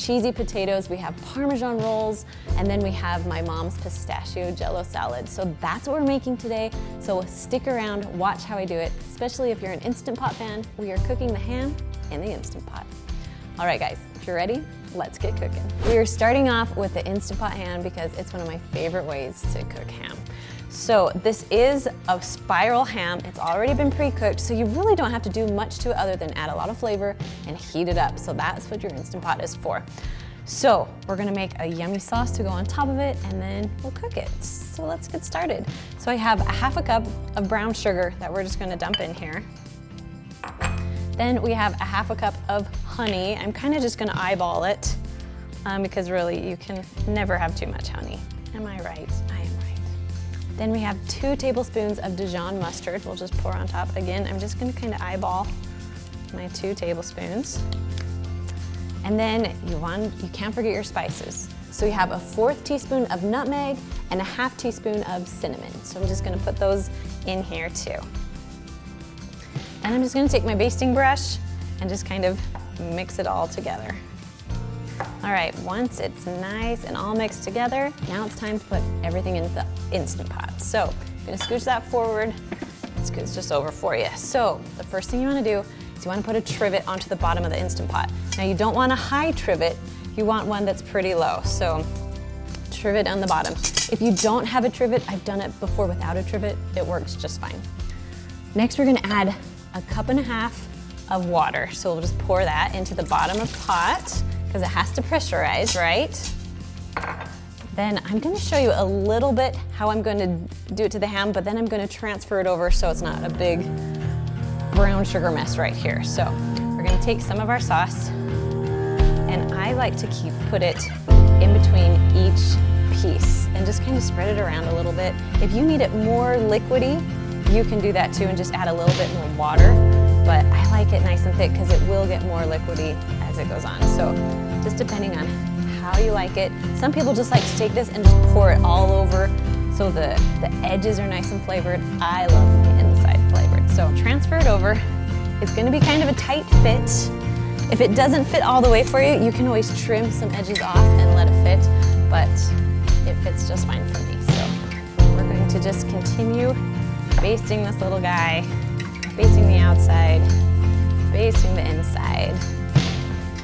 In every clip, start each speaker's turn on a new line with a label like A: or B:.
A: cheesy potatoes, we have Parmesan rolls, and then we have my mom's pistachio Jello salad. So that's what we're making today. So stick around, watch how I do it, especially if you're an Instant Pot fan. We are cooking the ham in the Instant Pot. All right, guys, if you're ready, let's get cooking. We are starting off with the Instant Pot ham because it's one of my favorite ways to cook ham. So this is a spiral ham. It's already been pre-cooked, so you really don't have to do much to it other than add a lot of flavor and heat it up. So that's what your Instant Pot is for. So we're gonna make a yummy sauce to go on top of it, and then we'll cook it. So let's get started. So I have a half a cup of brown sugar that we're just gonna dump in here. Then we have a half a cup of honey. I'm kind of just gonna eyeball it because really you can never have too much honey. Am I right? I am right. Then we have 2 tablespoons of Dijon mustard. We'll just pour on top. Again, I'm just gonna kind of eyeball my 2 tablespoons. And then you can't forget your spices. So you have a 1/4 teaspoon of nutmeg and a 1/2 teaspoon of cinnamon. So I'm just gonna put those in here too. And I'm just gonna take my basting brush and just kind of mix it all together. All right, once it's nice and all mixed together, now it's time to put everything in the Instant Pot. So I'm gonna scooch that forward, scooch this over for you. So the first thing you wanna do is you wanna put a trivet onto the bottom of the Instant Pot. Now you don't want a high trivet, you want one that's pretty low. So trivet on the bottom. If you don't have a trivet, I've done it before without a trivet, it works just fine. Next we're gonna add 1.5 cups of water. So we'll just pour that into the bottom of the pot because it has to pressurize, right? Then I'm gonna show you a little bit how I'm gonna do it to the ham, but then I'm gonna transfer it over so it's not a big brown sugar mess right here. So we're gonna take some of our sauce, and I like to put it in between each piece and just kind of spread it around a little bit. If you need it more liquidy, you can do that too and just add a little bit more water, but I like it nice and thick because it will get more liquidy as it goes on. So just depending on how you like it. Some people just like to take this and just pour it all over so the edges are nice and flavored. I love the inside flavored. So transfer it over. It's gonna be kind of a tight fit. If it doesn't fit all the way for you, you can always trim some edges off and let it fit, but it fits just fine for me. So we're going to just continue basting this little guy, basting the outside, basting the inside,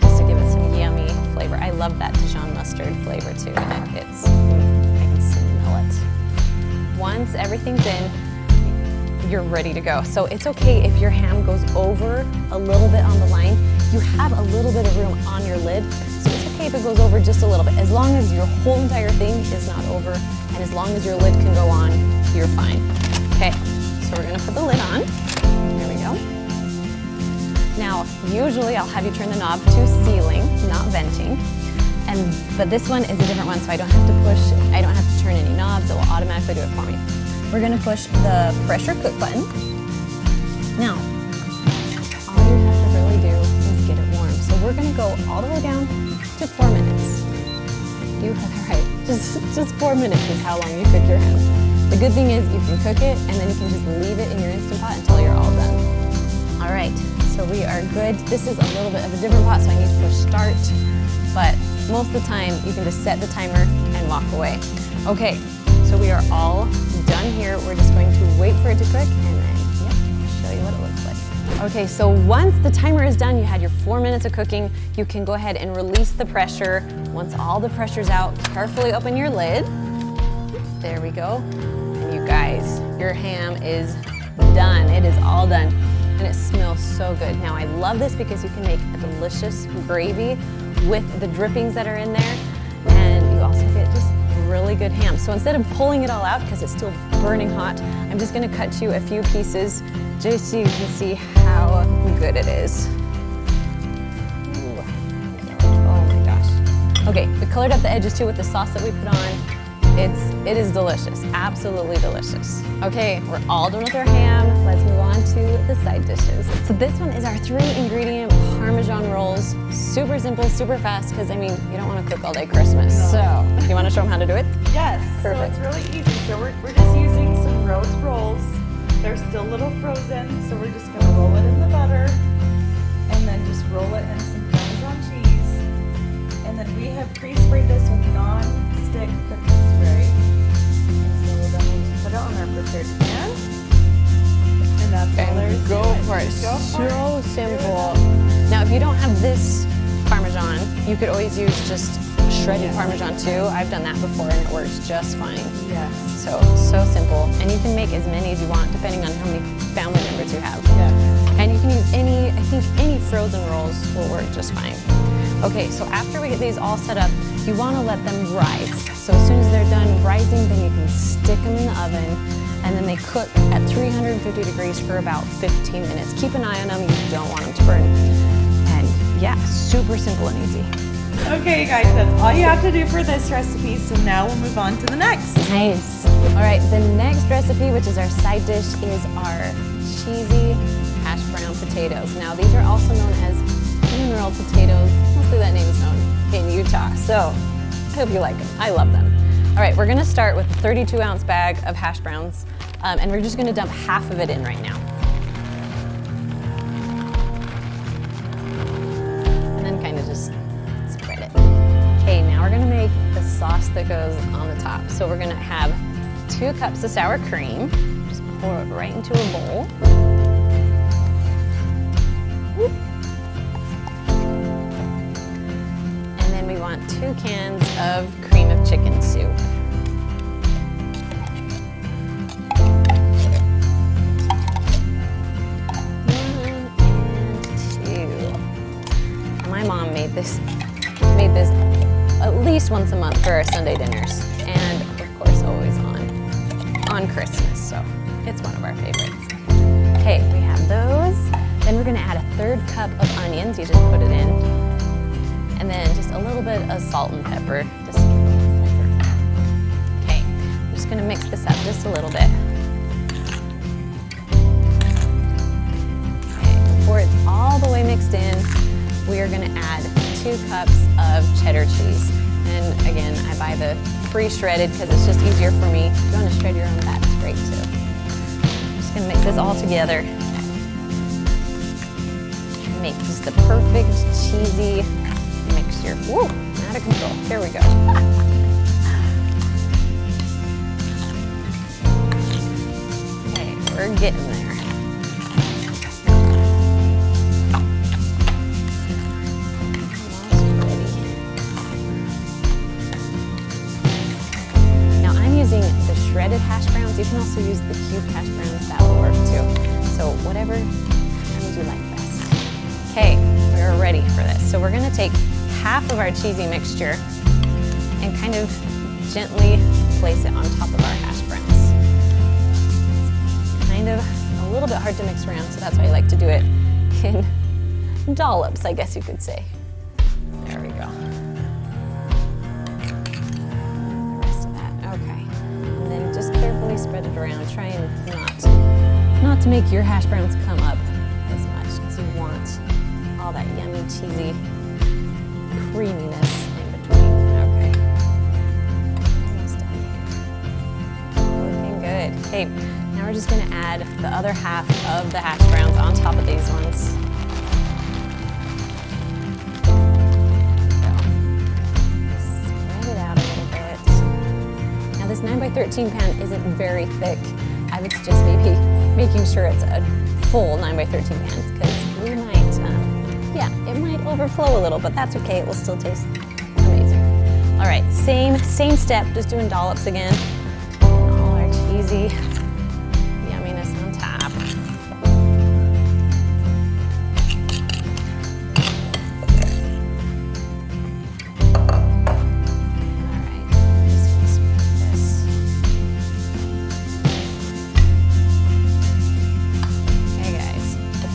A: just to give it some yummy flavor. I love that Dijon mustard flavor too, and it hits. I can smell it. Once everything's in, you're ready to go. So it's okay if your ham goes over a little bit on the line. You have a little bit of room on your lid, so it's okay if it goes over just a little bit. As long as your whole entire thing is not over, and as long as your lid can go on, you're fine. Okay, so we're gonna put the lid on. There we go. Now, usually I'll have you turn the knob to sealing, not venting. But this one is a different one, so I don't have to push, I don't have to turn any knobs, it will automatically do it for me. We're gonna push the pressure cook button. Now, all you have to really do is get it warm. So we're gonna go all the way down to 4 minutes. You have it right, just 4 minutes is how long you cook your ham. The good thing is you can cook it and then you can just leave it in your Instant Pot until you're all done. All right, so we are good. This is a little bit of a different pot, so I need to push start, but most of the time you can just set the timer and walk away. Okay, so we are all done here. We're just going to wait for it to cook and then, yep, I'll show you what it looks like. Okay, so once the timer is done, you had your 4 minutes of cooking, you can go ahead and release the pressure. Once all the pressure's out, carefully open your lid. There we go. And you guys, your ham is done. It is all done. And it smells so good. Now I love this because you can make a delicious gravy with the drippings that are in there. And you also get just really good ham. So instead of pulling it all out because it's still burning hot, I'm just gonna cut you a few pieces just so you can see how good it is. Ooh. Oh my gosh. Okay, we colored up the edges too with the sauce that we put on. It is delicious, absolutely delicious. Okay, we're all done with our ham. Let's move on to the side dishes. So this one is our 3-ingredient Parmesan rolls. Super simple, super fast, because I mean, you don't want to cook all day Christmas. No. So, you want to show them how to do it?
B: Yes, perfect. So it's really easy. So we're just using some Rhodes rolls. They're still a little frozen, so we're just gonna roll it in the butter, and then just roll it in some Parmesan cheese, and have pre-sprayed this with non-stick cooking spray. So then we'll just put it on our prepared pan. And that's all there is to
A: Go
B: it.
A: for it.
B: Just go for it.
A: So simple. Now, if you don't have this Parmesan, you could always use just shredded Parmesan too. I've done that before and it works just fine.
B: Yes.
A: So simple. And you can make as many as you want depending on how many family members you have.
B: Yes.
A: And you can use I think any frozen rolls will work just fine. Okay, so after we get these all set up, you want to let them rise. So as soon as they're done rising, then you can stick them in the oven, and then they cook at 350 degrees for about 15 minutes. Keep an eye on them, you don't want them to burn. And yeah, super simple and easy.
B: Okay guys, that's all you have to do for this recipe. So now we'll move on to the next.
A: Nice. All right, the next recipe, which is our side dish, is our cheesy hash brown potatoes. Now these are also known as cinnamon roll potatoes. Mostly that name is known in Utah. So I hope you like them. I love them. All right, we're gonna start with a 32-ounce bag of hash browns, and we're just gonna dump half of it in right now. And then kind of just spread it. Okay, now we're gonna make the sauce that goes on the top. So we're gonna have 2 cups of sour cream. Just pour it right into a bowl. Whoop. And then we want 2 cans of cream of chicken soup. My mom made this at least once a month for our Sunday dinners, and of course always on Christmas, so it's one of our favorites. Okay, we have those. Then we're gonna add a 1/3 cup of onions. You just put it in, and then just a little bit of salt and pepper, just to give it a little flavor. Okay, I'm just gonna mix this up just a little bit. Okay, before it's all the way mixed in, we are gonna add 2 cups of cheddar cheese. And again, I buy the pre-shredded because it's just easier for me. If you wanna shred your own, that's great too. I'm just gonna mix this all together. Make this the perfect cheesy mixture. Woo, out of control. Here we go. Okay, we're getting there. The shredded hash browns. You can also use the cubed hash browns. That will work too. So whatever you like best. Okay, we're ready for this. So we're gonna take half of our cheesy mixture and kind of gently place it on top of our hash browns. It's kind of a little bit hard to mix around, so that's why I like to do it in dollops, I guess you could say. There we go. Carefully spread it around. Try and not to make your hash browns come up as much because you want all that yummy, cheesy creaminess in between. Okay. Almost done here. Looking good. Okay, now we're just going to add the other half of the hash browns on top of these ones. This 9x13 pan isn't very thick. I would suggest maybe making sure it's a full 9x13 pan because we might, it might overflow a little, but that's okay. It will still taste amazing. All right, same step, just doing dollops again. All our cheesy yumminess on top.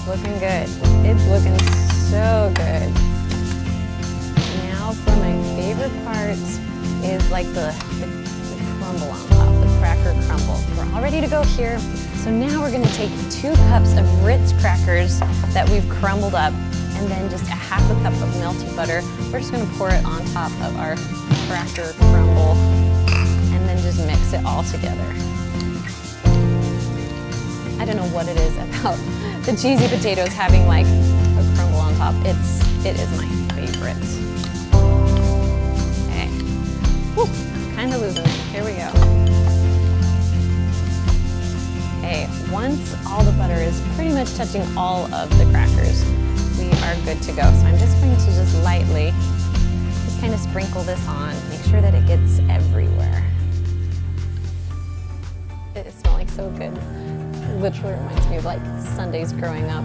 A: Looking good. It's looking so good. Now for my favorite part is like the crumble on top, the cracker crumble. We're all ready to go here. So now we're gonna take 2 cups of Ritz crackers that we've crumbled up and then just a half a cup of melted butter. We're just gonna pour it on top of our cracker crumble and then just mix it all together. I don't know what it is about the cheesy potatoes having like a crumble on top. It is my favorite. much touching all of the crackers, we are good to go. So I'm just going to just lightly just kind of sprinkle this on, make sure that it gets everywhere. It is smelling so good. It literally reminds me of like Sundays growing up.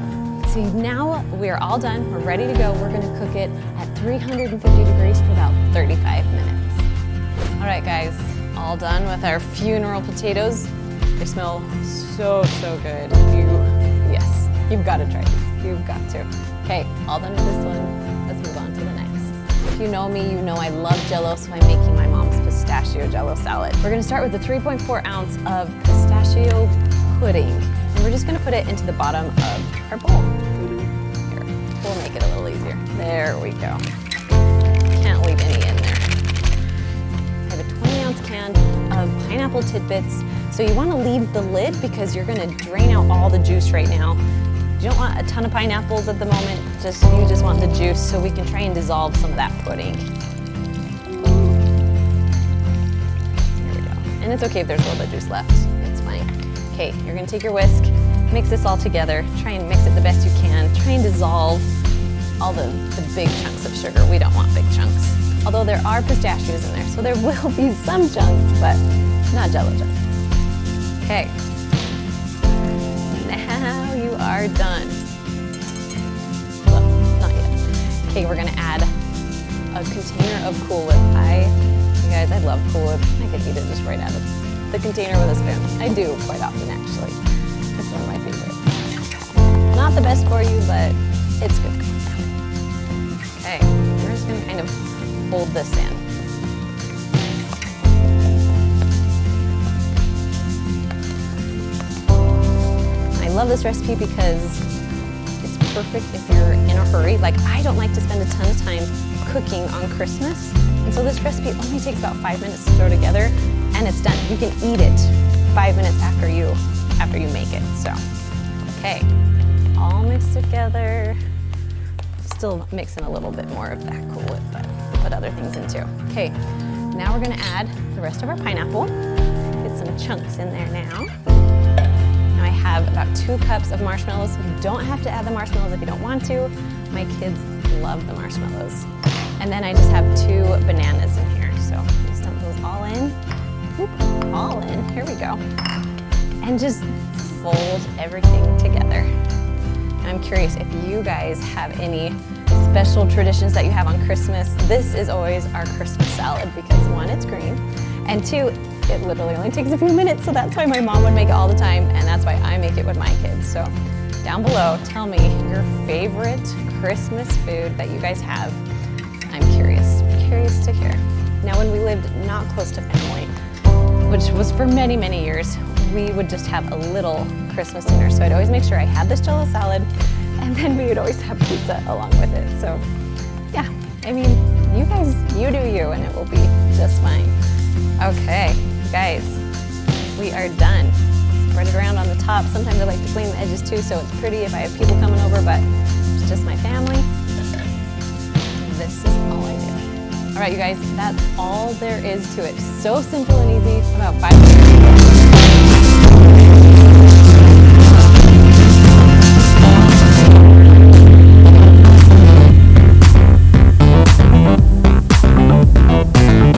A: See, now we're all done. We're ready to go. We're gonna cook it at 350 degrees for about 35 minutes. All right, guys, all done with our funeral potatoes. They smell so, so good. Yes, you've got to try these. You've got to. Okay, all done with this one. Let's move on to the next. If you know me, you know I love Jell-O, so I'm making my mom's pistachio Jell-O salad. We're gonna start with the 3.4 ounce of pistachio pudding, and we're just gonna put it into the bottom of our bowl. Here, we'll make it a little easier. There we go. Can't leave any in there. I have a 20-ounce can of pineapple tidbits. So you want to leave the lid because you're going to drain out all the juice right now. You don't want a ton of pineapples at the moment. You just want the juice so we can try and dissolve some of that pudding. There we go. And it's okay if there's a little bit of juice left. It's fine. Okay, you're going to take your whisk, mix this all together. Try and mix it the best you can. Try and dissolve all the big chunks of sugar. We don't want big chunks. Although there are pistachios in there, so there will be some chunks, but not Jell-O chunks. Okay, now you are done. Well, not yet. Okay, we're gonna add a container of Cool Whip. You guys, I love Cool Whip. I could eat it just right out of the container with a spoon. I do quite often, actually. It's one of my favorites. Not the best for you, but it's good. Okay, we're just gonna kind of fold this in. I love this recipe because it's perfect if you're in a hurry. Like, I don't like to spend a ton of time cooking on Christmas. And so this recipe only takes about 5 minutes to throw together and it's done. You can eat it 5 minutes after you make it. So, okay, all mixed together. Still mixing a little bit more of that Cool Whip, but we'll put other things in too. Okay, now we're gonna add the rest of our pineapple. Get some chunks in there now. I have about 2 cups of marshmallows. You don't have to add the marshmallows if you don't want to. My kids love the marshmallows. And then I just have 2 bananas in here. So just dump those all in. Oop, all in, here we go. And just fold everything together. I'm curious if you guys have any special traditions that you have on Christmas. This is always our Christmas salad because 1, it's green, and 2, it literally only takes a few minutes, so that's why my mom would make it all the time, and that's why I make it with my kids. So down below, tell me your favorite Christmas food that you guys have. I'm curious to hear. Now, when we lived not close to family, which was for many, many years, we would just have a little Christmas dinner. So I'd always make sure I had this Jell-O salad, and then we would always have pizza along with it. So yeah, I mean, you guys, you do you, and it will be just fine. Okay, guys, we are done. Spread it around on the top. Sometimes I like to clean the edges too, so it's pretty if I have people coming over, but it's just my family. This is all I do. All right, you guys, that's all there is to it. So simple and easy, about